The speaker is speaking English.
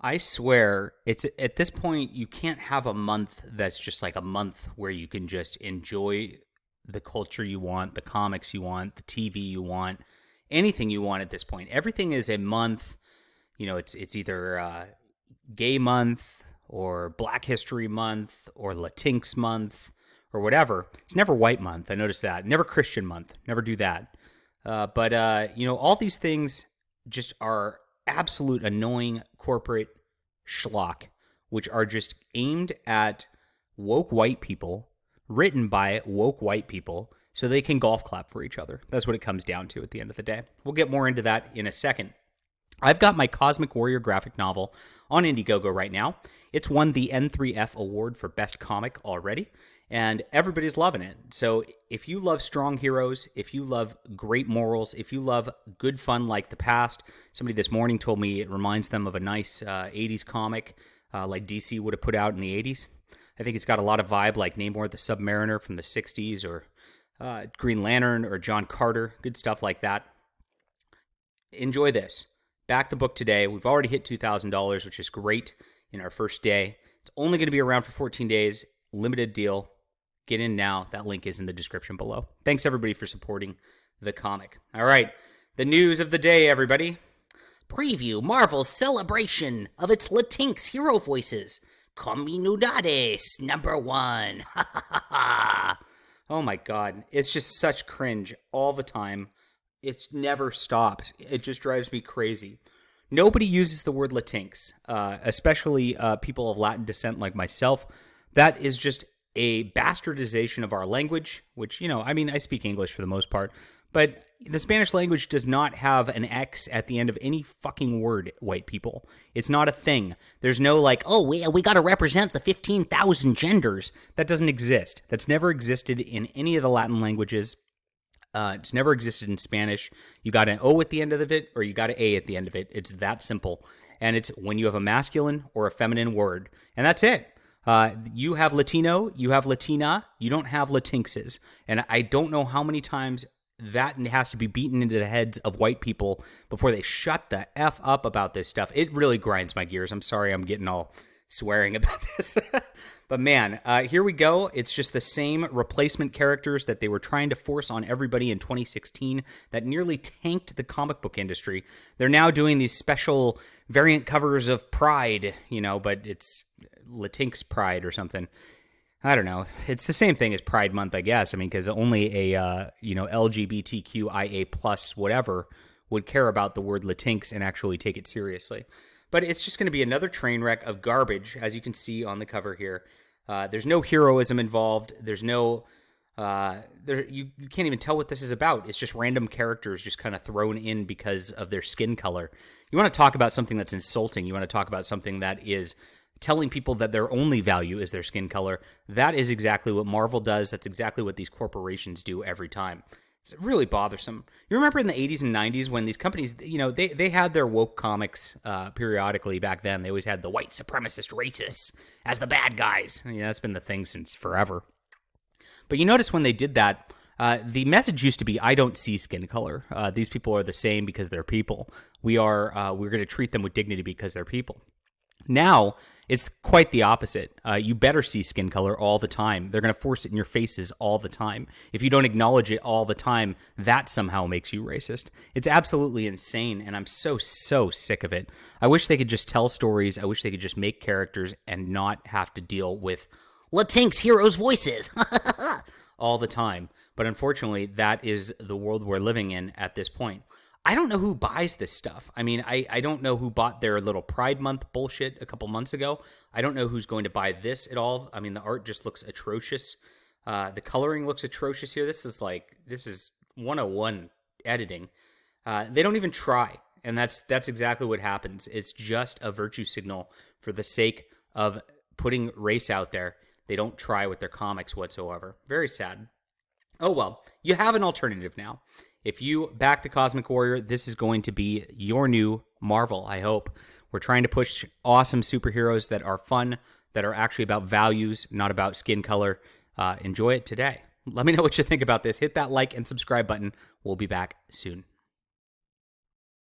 I swear, it's at this point you can't have a month that's just like a month where you can just enjoy the culture you want, the comics you want, the TV you want, anything you want at this point. Everything is a month. It's either Gay Month or Black History Month or LatinX Month or whatever. It's never White Month. I noticed that. Never Christian Month. Never do that. But all these things just are absolute annoying corporate schlock, which are just aimed at woke white people, written by woke white people, so they can golf clap for each other. That's what it comes down to at the end of the day. We'll get more into that in a second. I've got my Cosmic Warrior graphic novel on Indiegogo right now. It's won the N3F award for best comic already, and everybody's loving it. So if you love strong heroes, if you love great morals, if you love good fun like the past, somebody this morning told me it reminds them of a nice 80s comic like DC would have put out in the 80s. I think it's got a lot of vibe like Namor the Submariner from the 60s, or Green Lantern, or John Carter, good stuff like that. Enjoy this. Back the book today. We've already hit $2,000, which is great in our first day. It's only going to be around for 14 days. Limited deal. Get in now. That link is in the description below. Thanks, everybody, for supporting the comic. All right. The news of the day, everybody. Preview Marvel's celebration of its LatinX hero voices. Comunidades #1. Ha ha ha ha. Oh, my God. It's just such cringe all the time. It never stops. It just drives me crazy. Nobody uses the word Latinx, especially people of Latin descent like myself. That is just a bastardization of our language, which, I speak English for the most part, but the Spanish language does not have an X at the end of any fucking word, white people. It's not a thing. There's no we got to represent the 15,000 genders. That doesn't exist. That's never existed in any of the Latin languages. It's never existed in Spanish. You got an O at the end of it, or you got an A at the end of it. It's that simple. And it's when you have a masculine or a feminine word. And that's it. You have Latino, you have Latina, you don't have Latinxes. And I don't know how many times that has to be beaten into the heads of white people before they shut the F up about this stuff. It really grinds my gears. I'm sorry I'm getting all swearing about this. But man, here we go. It's just the same replacement characters that they were trying to force on everybody in 2016 that nearly tanked the comic book industry. They're now doing these special variant covers of Pride, but it's Latinx Pride or something. I don't know. It's the same thing as Pride Month, I guess. Because only a, LGBTQIA plus whatever would care about the word Latinx and actually take it seriously. But it's just going to be another train wreck of garbage, as you can see on the cover here. There's no heroism involved. There's no... you can't even tell what this is about. It's just random characters just kind of thrown in because of their skin color. You want to talk about something that's insulting. You want to talk about something that is telling people that their only value is their skin color. That is exactly what Marvel does. That's exactly what these corporations do every time. It's really bothersome. You remember in the 80s and 90s when these companies, they had their woke comics periodically back then. They always had the white supremacist racists as the bad guys. That's been the thing since forever. But you notice when they did that, the message used to be, I don't see skin color. These people are the same because they're people. We're going to treat them with dignity because they're people. Now, it's quite the opposite. You better see skin color all the time. They're going to force it in your faces all the time. If you don't acknowledge it all the time, that somehow makes you racist. It's absolutely insane, and I'm so sick of it. I wish they could just tell stories. I wish they could just make characters and not have to deal with Latinx heroes' voices all the time. But unfortunately, that is the world we're living in at this point. I don't know who buys this stuff. I don't know who bought their little Pride Month bullshit a couple months ago. I don't know who's going to buy this at all. The art just looks atrocious. The coloring looks atrocious here. This is 101 editing. They don't even try, and that's exactly what happens. It's just a virtue signal for the sake of putting race out there. They don't try with their comics whatsoever. Very sad. Oh well, you have an alternative now. If you back the Cosmic Warrior, this is going to be your new Marvel, I hope. We're trying to push awesome superheroes that are fun, that are actually about values, not about skin color. Enjoy it today. Let me know what you think about this. Hit that like and subscribe button. We'll be back soon.